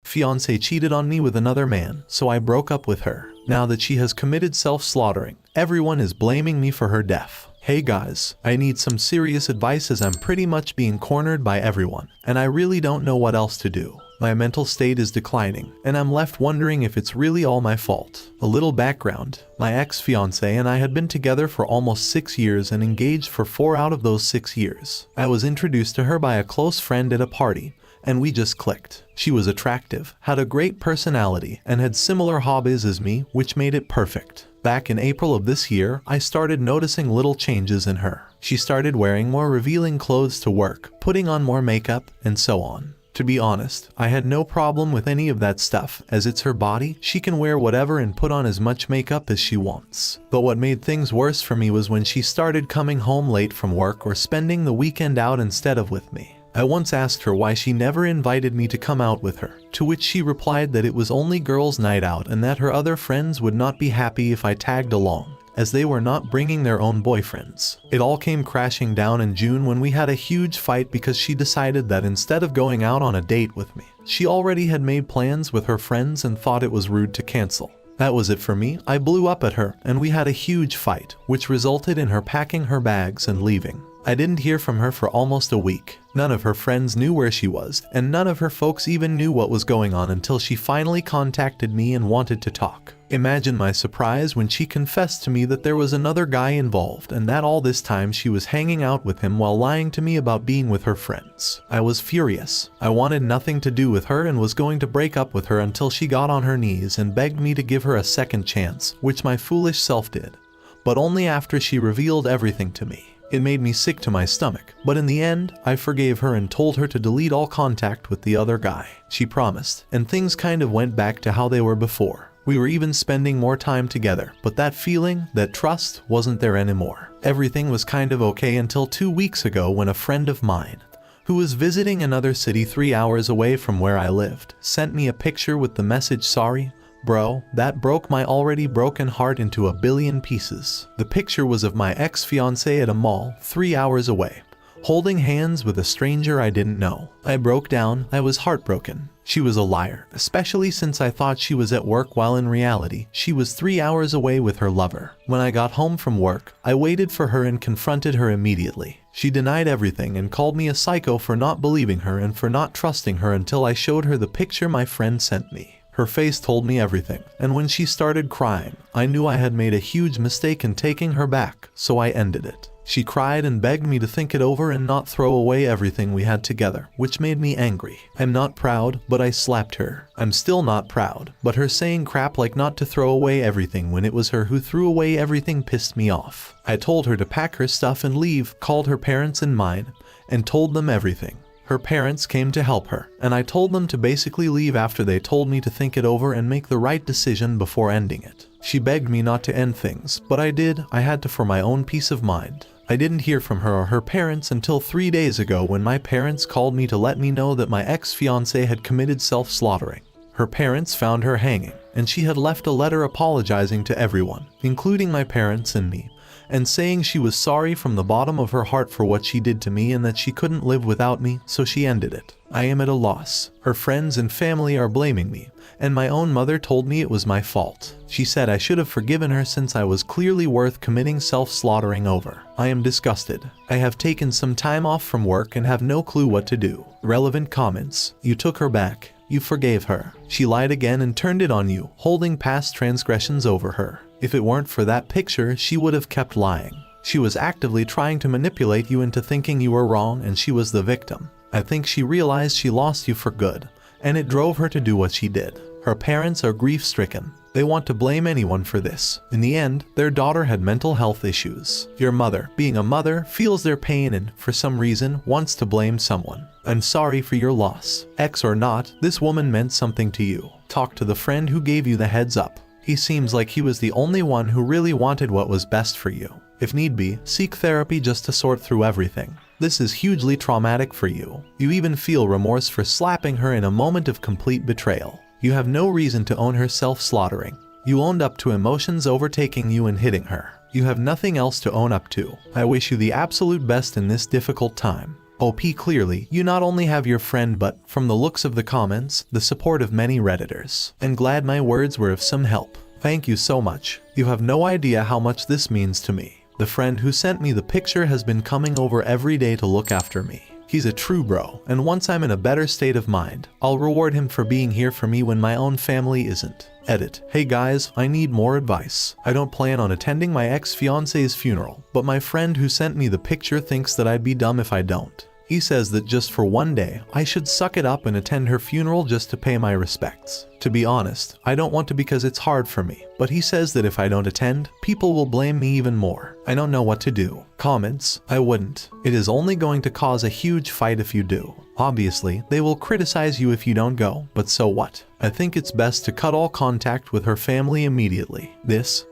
Fiancée cheated on me with another man, so I broke up with her. Now that she has committed self-slaughtering, everyone is blaming me for her death. Hey guys, I need some serious advice as I'm pretty much being cornered by everyone, and I really don't know what else to do. My mental state is declining, and I'm left wondering if it's really all my fault. A little background. My ex-fiancée and I had been together for almost 6 years and engaged for 4 out of those 6 years. I was introduced to her by a close friend at a party, and we just clicked. She was attractive, had a great personality, and had similar hobbies as me, which made it perfect. Back in April of this year, I started noticing little changes in her. She started wearing more revealing clothes to work, putting on more makeup, and so on. To be honest, I had no problem with any of that stuff, as it's her body, she can wear whatever and put on as much makeup as she wants. But what made things worse for me was when she started coming home late from work or spending the weekend out instead of with me. I once asked her why she never invited me to come out with her, to which she replied that it was only girls' night out and that her other friends would not be happy if I tagged along, as they were not bringing their own boyfriends. It all came crashing down in June when we had a huge fight because she decided that instead of going out on a date with me, she already had made plans with her friends and thought it was rude to cancel. That was it for me. I blew up at her and we had a huge fight, which resulted in her packing her bags and leaving. I didn't hear from her for almost a week. None of her friends knew where she was, and none of her folks even knew what was going on until she finally contacted me and wanted to talk. Imagine my surprise when she confessed to me that there was another guy involved and that all this time she was hanging out with him while lying to me about being with her friends. I was furious. I wanted nothing to do with her and was going to break up with her until she got on her knees and begged me to give her a second chance, which my foolish self did, but only after she revealed everything to me. It made me sick to my stomach, but in the end, I forgave her and told her to delete all contact with the other guy. She promised, and things kind of went back to how they were before. We were even spending more time together, but that feeling, that trust, wasn't there anymore. Everything was kind of okay until 2 weeks ago when a friend of mine, who was visiting another city 3 hours away from where I lived, sent me a picture with the message, "Sorry, bro, that broke my already broken heart into a billion pieces." The picture was of my ex-fiancée at a mall 3 hours away, holding hands with a stranger I didn't know. I broke down. I was heartbroken. She was a liar, especially since I thought she was at work while in reality, she was 3 hours away with her lover. When I got home from work, I waited for her and confronted her immediately. She denied everything and called me a psycho for not believing her and for not trusting her until I showed her the picture my friend sent me. Her face told me everything, and when she started crying, I knew I had made a huge mistake in taking her back, so I ended it. She cried and begged me to think it over and not throw away everything we had together, which made me angry. I'm not proud, but I slapped her. I'm still not proud, but her saying crap like not to throw away everything when it was her who threw away everything pissed me off. I told her to pack her stuff and leave, called her parents and mine, and told them everything. Her parents came to help her, and I told them to basically leave after they told me to think it over and make the right decision before ending it. She begged me not to end things, but I did. I had to for my own peace of mind. I didn't hear from her or her parents until 3 days ago when my parents called me to let me know that my ex-fiancée had committed self-slaughtering. Her parents found her hanging, and she had left a letter apologizing to everyone, including my parents and me, and saying she was sorry from the bottom of her heart for what she did to me and that she couldn't live without me, so she ended it. I am at a loss. Her friends and family are blaming me, and my own mother told me it was my fault. She said I should have forgiven her since I was clearly worth committing self-slaughtering over. I am disgusted. I have taken some time off from work and have no clue what to do. Relevant comments. You took her back. You forgave her. She lied again and turned it on you, holding past transgressions over her. If it weren't for that picture, she would have kept lying. She was actively trying to manipulate you into thinking you were wrong and she was the victim. I think she realized she lost you for good, and it drove her to do what she did. Her parents are grief-stricken. They want to blame anyone for this. In the end, their daughter had mental health issues. Your mother, being a mother, feels their pain and, for some reason, wants to blame someone. I'm sorry for your loss. Ex or not, this woman meant something to you. Talk to the friend who gave you the heads up. He seems like he was the only one who really wanted what was best for you. If need be, seek therapy just to sort through everything. This is hugely traumatic for you. You even feel remorse for slapping her in a moment of complete betrayal. You have no reason to own her self-slaughtering. You owned up to emotions overtaking you and hitting her. You have nothing else to own up to. I wish you the absolute best in this difficult time. OP, clearly, you not only have your friend but, from the looks of the comments, the support of many Redditors. And glad my words were of some help. Thank you so much. You have no idea how much this means to me. The friend who sent me the picture has been coming over every day to look after me. He's a true bro, and once I'm in a better state of mind, I'll reward him for being here for me when my own family isn't. Edit. Hey guys, I need more advice. I don't plan on attending my ex-fiance's funeral, but my friend who sent me the picture thinks that I'd be dumb if I don't. He says that just for one day, I should suck it up and attend her funeral just to pay my respects. To be honest, I don't want to because it's hard for me, but he says that if I don't attend, people will blame me even more. I don't know what to do. Comments, I wouldn't. It is only going to cause a huge fight if you do. Obviously, they will criticize you if you don't go, but so what? I think it's best to cut all contact with her family immediately.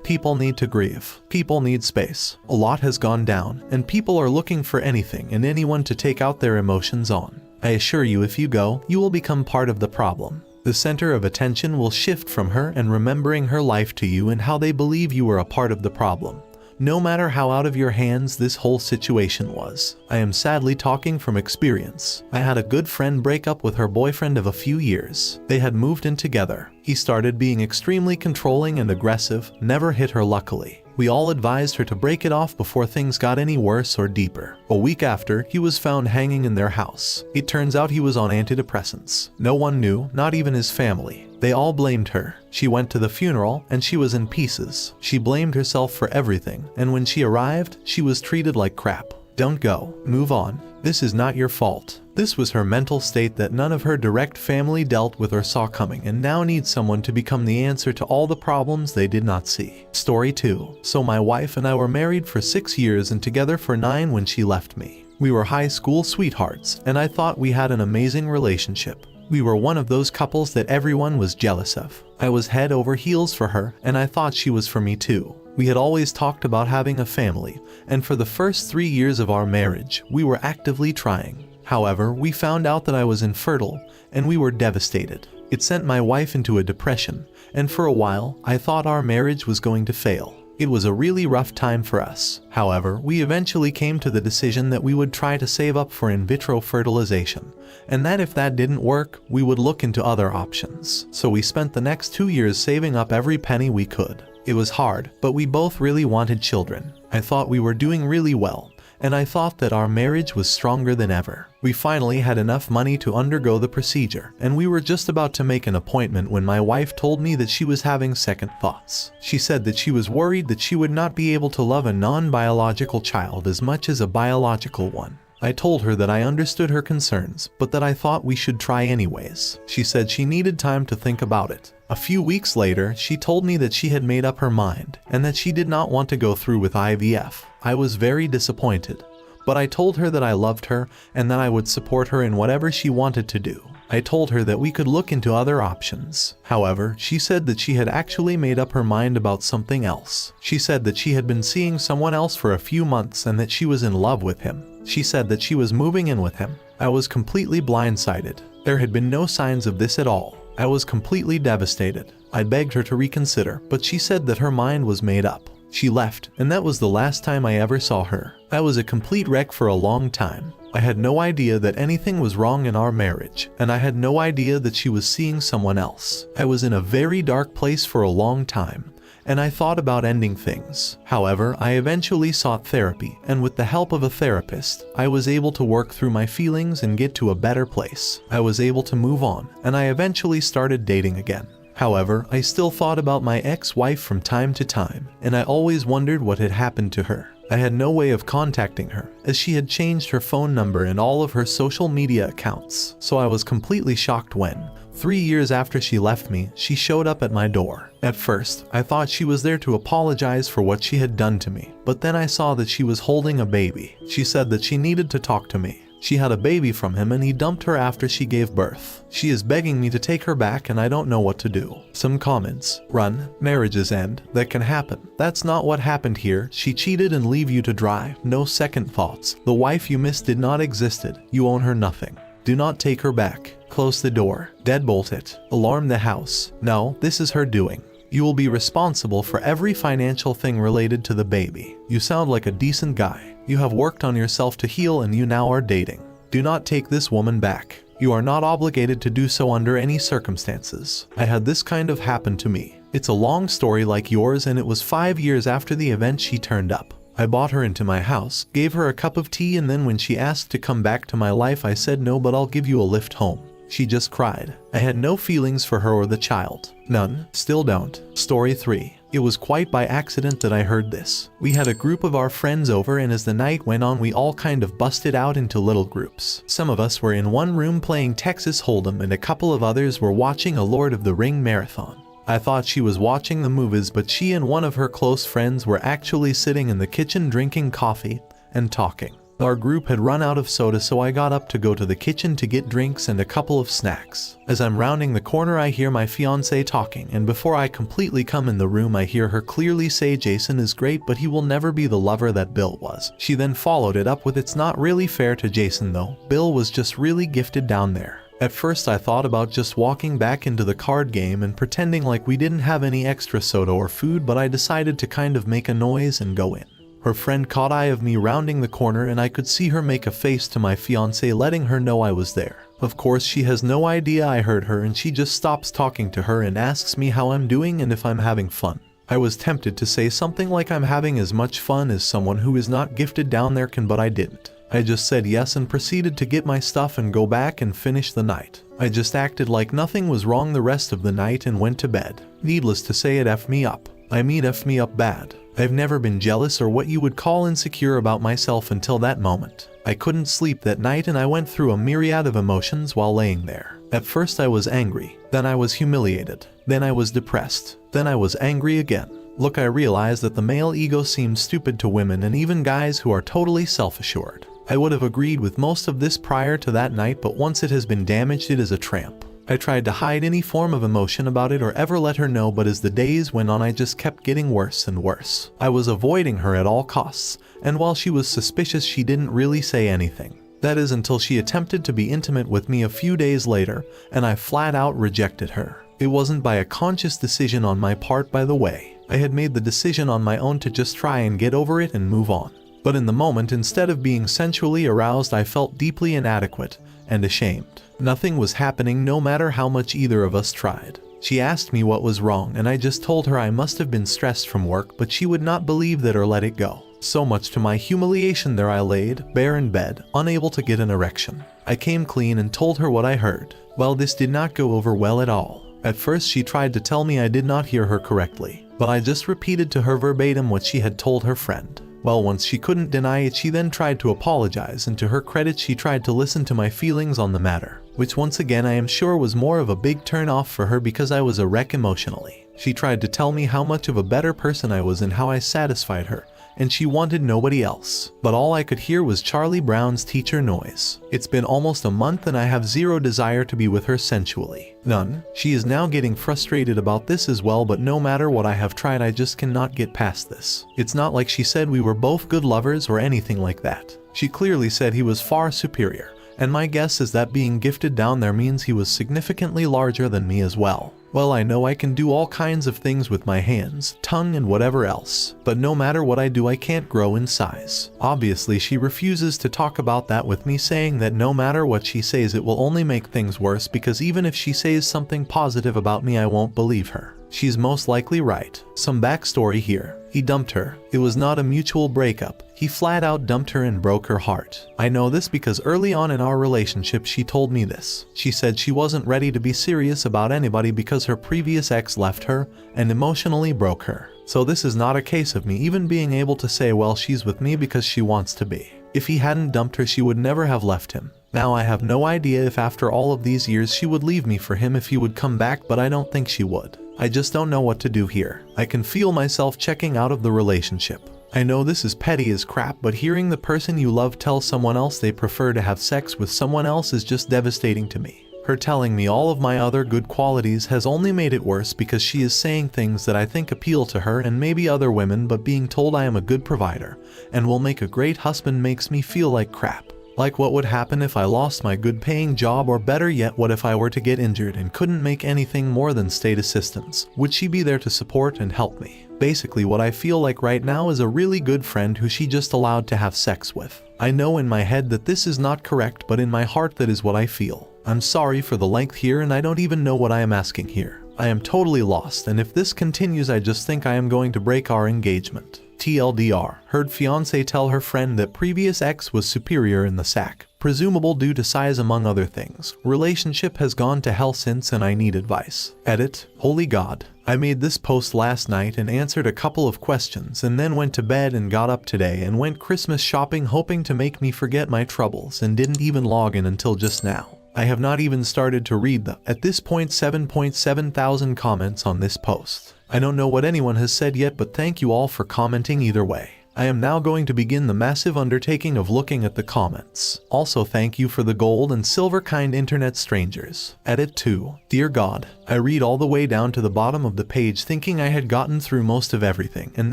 People need to grieve. People need space. A lot has gone down, and people are looking for anything and anyone to take out their emotions on. I assure you, if you go, you will become part of the problem. The center of attention will shift from her and remembering her life to you and how they believe you were a part of the problem. No matter how out of your hands this whole situation was. I am sadly talking from experience. I had a good friend break up with her boyfriend of a few years. They had moved in together. He started being extremely controlling and aggressive, never hit her luckily. We all advised her to break it off before things got any worse or deeper. A week after, he was found hanging in their house. It turns out he was on antidepressants. No one knew, not even his family. They all blamed her. She went to the funeral and she was in pieces. She blamed herself for everything, and when she arrived, she was treated like crap. Don't go. Move on. This is not your fault. This was her mental state that none of her direct family dealt with or saw coming, and now needs someone to become the answer to all the problems they did not see. Story 2. So my wife and I were married for 6 years and together for 9 when she left me. We were high school sweethearts, and I thought we had an amazing relationship. We were one of those couples that everyone was jealous of. I was head over heels for her, and I thought she was for me too. We had always talked about having a family, and for the first 3 years of our marriage, we were actively trying. However, we found out that I was infertile, and we were devastated. It sent my wife into a depression, and for a while, I thought our marriage was going to fail. It was a really rough time for us. However, we eventually came to the decision that we would try to save up for in vitro fertilization, and that if that didn't work, we would look into other options. So we spent the next 2 years saving up every penny we could. It was hard, but we both really wanted children. I thought we were doing really well, and I thought that our marriage was stronger than ever. We finally had enough money to undergo the procedure, and we were just about to make an appointment when my wife told me that she was having second thoughts. She said that she was worried that she would not be able to love a non-biological child as much as a biological one. I told her that I understood her concerns, but that I thought we should try anyways. She said she needed time to think about it. A few weeks later, she told me that she had made up her mind, and that she did not want to go through with IVF. I was very disappointed, but I told her that I loved her, and that I would support her in whatever she wanted to do. I told her that we could look into other options. However, she said that she had actually made up her mind about something else. She said that she had been seeing someone else for a few months and that she was in love with him. She said that she was moving in with him. I was completely blindsided. There had been no signs of this at all. I was completely devastated. I begged her to reconsider, but she said that her mind was made up. She left, and that was the last time I ever saw her. I was a complete wreck for a long time. I had no idea that anything was wrong in our marriage, and I had no idea that she was seeing someone else. I was in a very dark place for a long time, and I thought about ending things. However, I eventually sought therapy, and with the help of a therapist, I was able to work through my feelings and get to a better place. I was able to move on, and I eventually started dating again. However, I still thought about my ex-wife from time to time, and I always wondered what had happened to her. I had no way of contacting her, as she had changed her phone number and all of her social media accounts, so I was completely shocked when, 3 years after she left me, she showed up at my door. At first, I thought she was there to apologize for what she had done to me, but then I saw that she was holding a baby. She said that she needed to talk to me. She had a baby from him and he dumped her after she gave birth. She is begging me to take her back and I don't know what to do. Some comments. Run. Marriages end. That can happen. That's not what happened here. She cheated and leave you to dry. No second thoughts. The wife you missed did not existed. You own her nothing. Do not take her back. Close the door. Deadbolt it. Alarm the house. No, this is her doing. You will be responsible for every financial thing related to the baby. You sound like a decent guy. You have worked on yourself to heal and you now are dating. Do not take this woman back. You are not obligated to do so under any circumstances. I had this kind of happen to me. It's a long story like yours, and it was 5 years after the event she turned up. I brought her into my house, gave her a cup of tea, and then when she asked to come back to my life, I said no, but I'll give you a lift home. She just cried. I had no feelings for her or the child. None. Still don't. Story 3. It was quite by accident that I heard this. We had a group of our friends over, and as the night went on we all kind of busted out into little groups. Some of us were in one room playing Texas Hold'em, and a couple of others were watching a Lord of the Ring marathon. I thought she was watching the movies, but she and one of her close friends were actually sitting in the kitchen drinking coffee and talking. Our group had run out of soda, so I got up to go to the kitchen to get drinks and a couple of snacks. As I'm rounding the corner, I hear my fiancée talking, and before I completely come in the room, I hear her clearly say, "Jason is great, but he will never be the lover that Bill was." She then followed it up with, "It's not really fair to Jason though. Bill was just really gifted down there." At first I thought about just walking back into the card game and pretending like we didn't have any extra soda or food, but I decided to kind of make a noise and go in. Her friend caught eye of me rounding the corner, and I could see her make a face to my fiancé, letting her know I was there. Of course she has no idea I heard her, and she just stops talking to her and asks me how I'm doing and if I'm having fun. I was tempted to say something like I'm having as much fun as someone who is not gifted down there can, but I didn't. I just said yes and proceeded to get my stuff and go back and finish the night. I just acted like nothing was wrong the rest of the night and went to bed. Needless to say, it effed me up. I mean, effed me up bad. I've never been jealous or what you would call insecure about myself until that moment. I couldn't sleep that night, and I went through a myriad of emotions while laying there. At first I was angry, then I was humiliated, then I was depressed, then I was angry again. Look, I realized that the male ego seems stupid to women and even guys who are totally self-assured. I would have agreed with most of this prior to that night, but once it has been damaged, it is a tramp. I tried to hide any form of emotion about it or ever let her know, but as the days went on I just kept getting worse and worse. I was avoiding her at all costs, and while she was suspicious, she didn't really say anything. That is until she attempted to be intimate with me a few days later, and I flat out rejected her. It wasn't by a conscious decision on my part, by the way. I had made the decision on my own to just try and get over it and move on. But in the moment, instead of being sensually aroused, I felt deeply inadequate and ashamed. Nothing was happening no matter how much either of us tried. She asked me what was wrong, and I just told her I must have been stressed from work, but she would not believe that or let it go. So much to my humiliation, there I laid, bare in bed, unable to get an erection. I came clean and told her what I heard. Well, this did not go over well at all. At first she tried to tell me I did not hear her correctly, but I just repeated to her verbatim what she had told her friend. Well, once she couldn't deny it, she then tried to apologize, and to her credit, she tried to listen to my feelings on the matter, which once again I am sure was more of a big turn off for her because I was a wreck emotionally. She tried to tell me how much of a better person I was and how I satisfied her, and she wanted nobody else. But all I could hear was Charlie Brown's teacher noise. It's been almost a month and I have zero desire to be with her sensually. None. She is now getting frustrated about this as well, but no matter what I have tried, I just cannot get past this. It's not like she said we were both good lovers or anything like that. She clearly said he was far superior, and my guess is that being gifted down there means he was significantly larger than me as well. Well, I know I can do all kinds of things with my hands, tongue, and whatever else, but no matter what I do, I can't grow in size. Obviously, she refuses to talk about that with me, saying that no matter what she says, it will only make things worse, because even if she says something positive about me, I won't believe her. She's most likely right. Some backstory here. He dumped her. It was not a mutual breakup. He flat out dumped her and broke her heart. I know this because early on in our relationship she told me this. She said she wasn't ready to be serious about anybody because her previous ex left her and emotionally broke her. So this is not a case of me even being able to say, well, she's with me because she wants to be. If he hadn't dumped her, she would never have left him. Now I have no idea if after all of these years she would leave me for him if he would come back, but I don't think she would. I just don't know what to do here. I can feel myself checking out of the relationship. I know this is petty as crap, but hearing the person you love tell someone else they prefer to have sex with someone else is just devastating to me. Her telling me all of my other good qualities has only made it worse because she is saying things that I think appeal to her and maybe other women, but being told I am a good provider and will make a great husband makes me feel like crap. Like what would happen if I lost my good paying job, or better yet, what if I were to get injured and couldn't make anything more than state assistance? Would she be there to support and help me? Basically what I feel like right now is a really good friend who she just allowed to have sex with. I know in my head that this is not correct, but in my heart that is what I feel. I'm sorry for the length here, and I don't even know what I am asking here. I am totally lost, and if this continues I just think I am going to break our engagement. TLDR, heard fiancé tell her friend that previous ex was superior in the sack, presumable due to size among other things. Relationship has gone to hell since and I need advice. Edit, holy God. I made this post last night and answered a couple of questions and then went to bed and got up today and went Christmas shopping hoping to make me forget my troubles and didn't even log in until just now. I have not even started to read the, at this point, 7.7 thousand comments on this post. I don't know what anyone has said yet, but thank you all for commenting either way. I am now going to begin the massive undertaking of looking at the comments. Also thank you for the gold and silver kind internet strangers. Edit 2. Dear God, I read all the way down to the bottom of the page thinking I had gotten through most of everything, and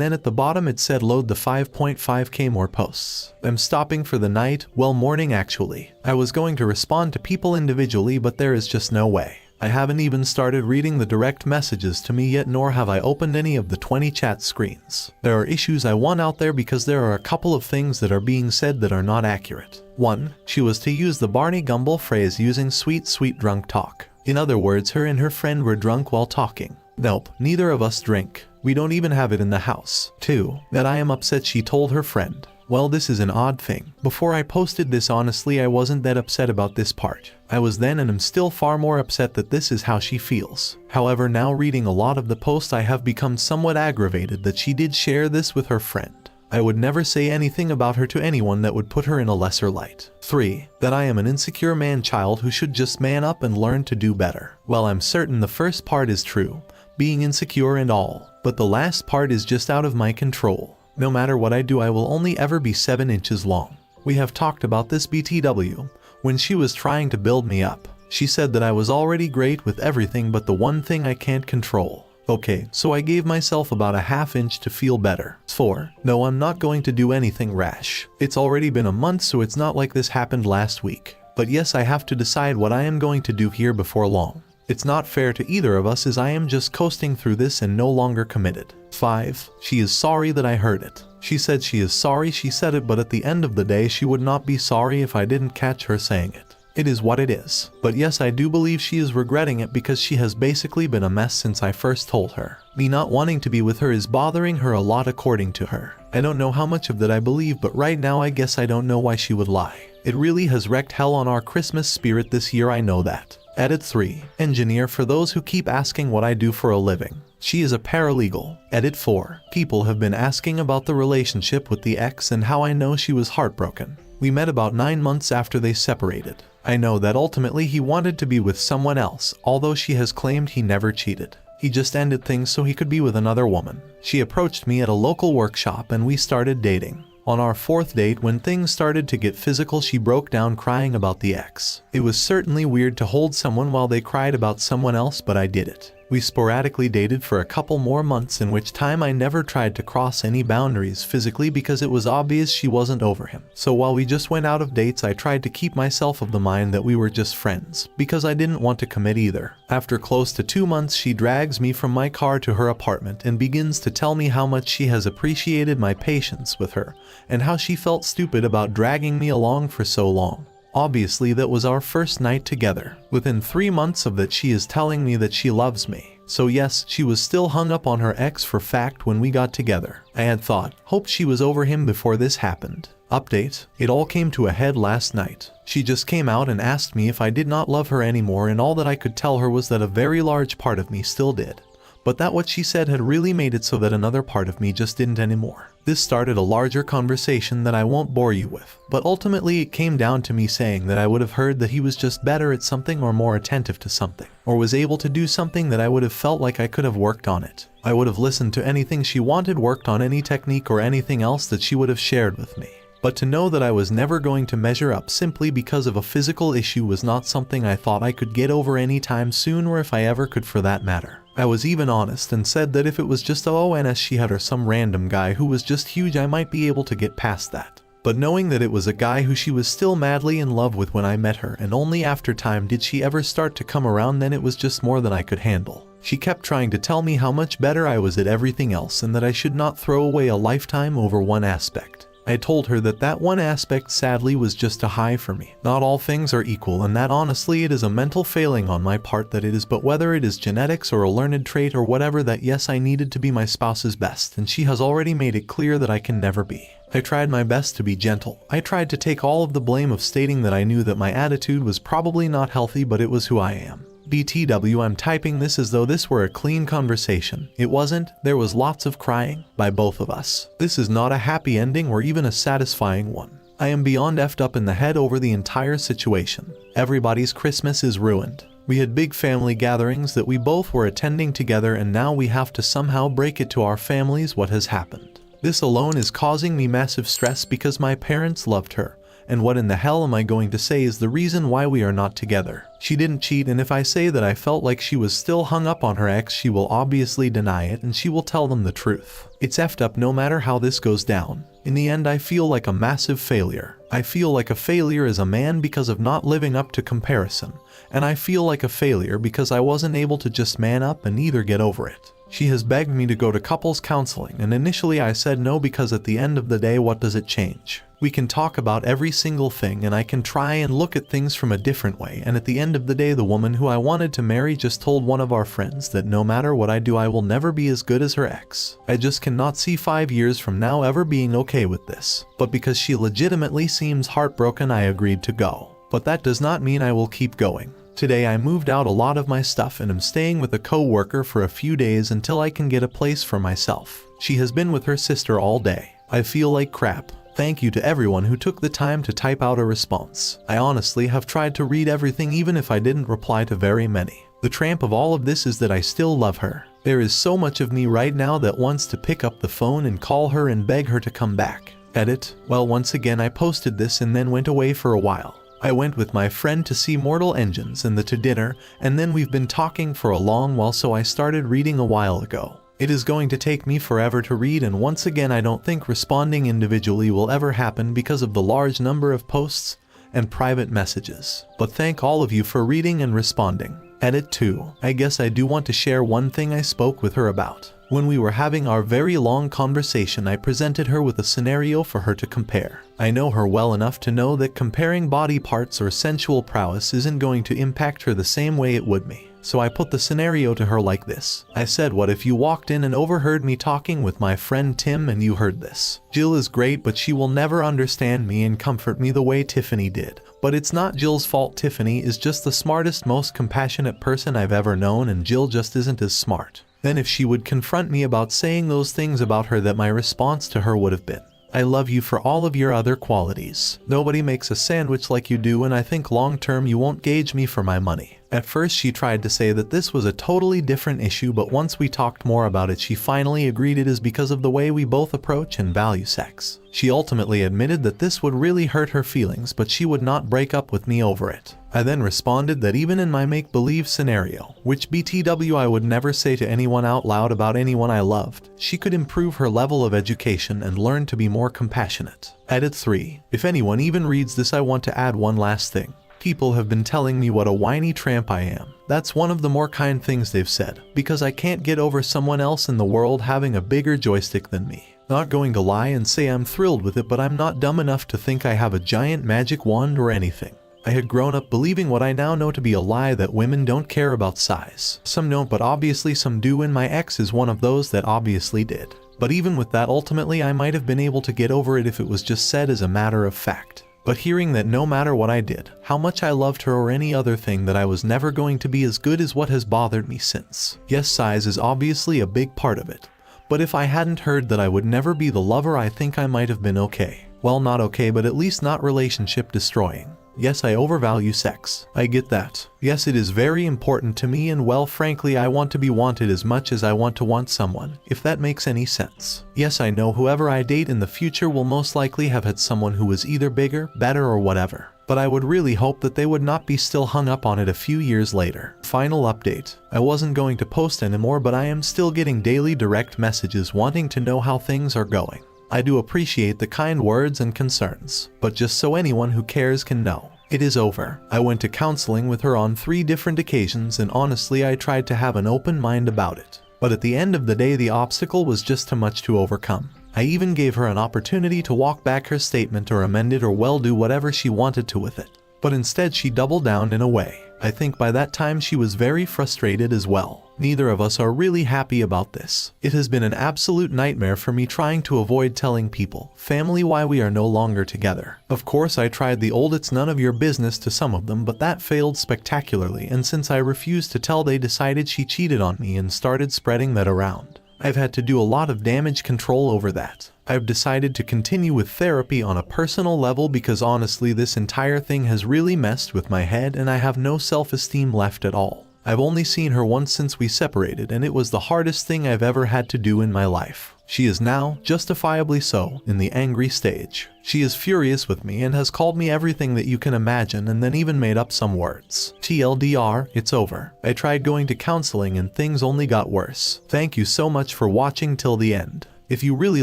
then at the bottom it said load the 5.5k more posts. I'm stopping for the night, well morning actually. I was going to respond to people individually, but there is just no way. I haven't even started reading the direct messages to me yet, nor have I opened any of the 20 chat screens. There are issues I want out there because there are a couple of things that are being said that are not accurate. 1. She was to use the Barney Gumble phrase using sweet drunk talk. In other words, her and her friend were drunk while talking. Nope, neither of us drink. We don't even have it in the house. 2. That I am upset she told her friend. Well, this is an odd thing. Before I posted this, honestly, I wasn't that upset about this part. I was then and am still far more upset that this is how she feels. However, now reading a lot of the post, I have become somewhat aggravated that she did share this with her friend. I would never say anything about her to anyone that would put her in a lesser light. 3. That I am an insecure man-child who should just man up and learn to do better. Well, I'm certain the first part is true, being insecure and all, but the last part is just out of my control. No matter what I do, I will only ever be 7 inches long. We have talked about this BTW. When she was trying to build me up, she said that I was already great with everything but the one thing I can't control. Okay, so I gave myself about a ½ inch to feel better. 4. No, I'm not going to do anything rash. It's already been a month, so it's not like this happened last week. But yes, I have to decide what I am going to do here before long. It's not fair to either of us, as I am just coasting through this and no longer committed. 5. She is sorry that I heard it. She said she is sorry she said it, but at the end of the day she would not be sorry if I didn't catch her saying it. It is what it is. But yes, I do believe she is regretting it because she has basically been a mess since I first told her. Me not wanting to be with her is bothering her a lot according to her. I don't know how much of that I believe, but right now I guess I don't know why she would lie. It really has wrecked hell on our Christmas spirit this year, I know that. Edit 3. Engineer, for those who keep asking what I do for a living. She is a paralegal. Edit 4. People have been asking about the relationship with the ex and how I know she was heartbroken. We met about 9 months after they separated. I know that ultimately he wanted to be with someone else, although she has claimed he never cheated. He just ended things so he could be with another woman. She approached me at a local workshop and we started dating. On our 4th date, when things started to get physical, she broke down crying about the ex. It was certainly weird to hold someone while they cried about someone else, but I did it. We sporadically dated for a couple more months, in which time I never tried to cross any boundaries physically because it was obvious she wasn't over him. So while we just went out of dates, I tried to keep myself of the mind that we were just friends, because I didn't want to commit either. After close to 2 months, she drags me from my car to her apartment and begins to tell me how much she has appreciated my patience with her, and how she felt stupid about dragging me along for so long. Obviously, that was our first night together. Within 3 months of that, she is telling me that she loves me. So yes, she was still hung up on her ex for fact when we got together. I had thought, hoped she was over him before this happened. Update, it all came to a head last night. She just came out and asked me if I did not love her anymore, and all that I could tell her was that a very large part of me still did. But that what she said had really made it so that another part of me just didn't anymore. This started a larger conversation that I won't bore you with, but ultimately it came down to me saying that I would have heard that he was just better at something or more attentive to something, or was able to do something that I would have felt like I could have worked on it. I would have listened to anything she wanted, worked on any technique or anything else that she would have shared with me. But to know that I was never going to measure up simply because of a physical issue was not something I thought I could get over anytime soon, or if I ever could for that matter. I was even honest and said that if it was just a ONS she had or some random guy who was just huge, I might be able to get past that. But knowing that it was a guy who she was still madly in love with when I met her, and only after time did she ever start to come around, then it was just more than I could handle. She kept trying to tell me how much better I was at everything else and that I should not throw away a lifetime over one aspect. I told her that that one aspect sadly was just a high for me. Not all things are equal, and that honestly it is a mental failing on my part that it is, but whether it is genetics or a learned trait or whatever, that yes, I needed to be my spouse's best, and she has already made it clear that I can never be. I tried my best to be gentle. I tried to take all of the blame of stating that I knew that my attitude was probably not healthy, but it was who I am. BTW, I'm typing this as though this were a clean conversation. It wasn't. There was lots of crying by both of us. This is not a happy ending or even a satisfying one. I am beyond effed up in the head over the entire situation. Everybody's Christmas is ruined. We had big family gatherings that we both were attending together, and now we have to somehow break it to our families what has happened. This alone is causing me massive stress because my parents loved her. And what in the hell am I going to say is the reason why we are not together? She didn't cheat, and if I say that I felt like she was still hung up on her ex, she will obviously deny it and she will tell them the truth. It's effed up no matter how this goes down. In the end, I feel like a massive failure. I feel like a failure as a man because of not living up to comparison. And I feel like a failure because I wasn't able to just man up and either get over it. She has begged me to go to couples counseling, and initially I said no because at the end of the day, what does it change? We can talk about every single thing and I can try and look at things from a different way, and at the end of the day, the woman who I wanted to marry just told one of our friends that no matter what I do, I will never be as good as her ex. I just cannot see 5 years from now ever being okay with this. But because she legitimately seems heartbroken, I agreed to go. But that does not mean I will keep going. Today I moved out a lot of my stuff and am staying with a co-worker for a few days until I can get a place for myself. She has been with her sister all day. I feel like crap. Thank you to everyone who took the time to type out a response. I honestly have tried to read everything even if I didn't reply to very many. The tramp of all of this is that I still love her. There is so much of me right now that wants to pick up the phone and call her and beg her to come back. Edit. Well, once again I posted this and then went away for a while. I went with my friend to see Mortal Engines and to dinner, and then we've been talking for a long while, so I started reading a while ago. It is going to take me forever to read, and once again I don't think responding individually will ever happen because of the large number of posts and private messages. But thank all of you for reading and responding. Edit 2. I guess I do want to share one thing I spoke with her about. When we were having our very long conversation, I presented her with a scenario for her to compare. I know her well enough to know that comparing body parts or sensual prowess isn't going to impact her the same way it would me. So I put the scenario to her like this. I said, what if you walked in and overheard me talking with my friend Tim and you heard this? Jill is great, but she will never understand me and comfort me the way Tiffany did. But it's not Jill's fault. Tiffany is just the smartest, most compassionate person I've ever known, and Jill just isn't as smart. Then if she would confront me about saying those things about her, that my response to her would have been, I love you for all of your other qualities. Nobody makes a sandwich like you do, and I think long term you won't gauge me for my money. At first she tried to say that this was a totally different issue, but once we talked more about it, she finally agreed it is because of the way we both approach and value sex. She ultimately admitted that this would really hurt her feelings, but she would not break up with me over it. I then responded that even in my make-believe scenario, which BTW I would never say to anyone out loud about anyone I loved, she could improve her level of education and learn to be more compassionate. Edit 3. If anyone even reads this, I want to add one last thing. People have been telling me what a whiny tramp I am. That's one of the more kind things they've said, because I can't get over someone else in the world having a bigger joystick than me. Not going to lie and say I'm thrilled with it, but I'm not dumb enough to think I have a giant magic wand or anything. I had grown up believing what I now know to be a lie, that women don't care about size. Some don't, but obviously some do, and my ex is one of those that obviously did. But even with that, ultimately I might have been able to get over it if it was just said as a matter of fact. But hearing that no matter what I did, how much I loved her or any other thing, that I was never going to be as good, is what has bothered me since. Yes, size is obviously a big part of it. But if I hadn't heard that I would never be the lover, I think I might have been okay. Well, not okay, but at least not relationship destroying. Yes, I overvalue sex. I get that. Yes, it is very important to me, and well, frankly, I want to be wanted as much as I want to want someone, if that makes any sense. Yes, I know whoever I date in the future will most likely have had someone who was either bigger, better, or whatever. But I would really hope that they would not be still hung up on it a few years later. Final update. I wasn't going to post anymore, but I am still getting daily direct messages wanting to know how things are going. I do appreciate the kind words and concerns, but just so anyone who cares can know, it is over. I went to counseling with her on 3 different occasions, and honestly I tried to have an open mind about it. But at the end of the day, the obstacle was just too much to overcome. I even gave her an opportunity to walk back her statement or amend it or well do whatever she wanted to with it. But instead she doubled down in a way. I think by that time she was very frustrated as well. Neither of us are really happy about this. It has been an absolute nightmare for me trying to avoid telling people, family, why we are no longer together. Of course I tried the old "it's none of your business" to some of them, but that failed spectacularly, and since I refused to tell, they decided she cheated on me and started spreading that around. I've had to do a lot of damage control over that. I've decided to continue with therapy on a personal level because honestly this entire thing has really messed with my head and I have no self-esteem left at all. I've only seen her once since we separated, and it was the hardest thing I've ever had to do in my life. She is now, justifiably so, in the angry stage. She is furious with me and has called me everything that you can imagine, and then even made up some words. TLDR, it's over. I tried going to counseling and things only got worse. Thank you so much for watching till the end. If you really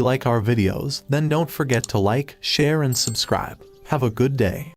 like our videos, then don't forget to like, share and subscribe. Have a good day.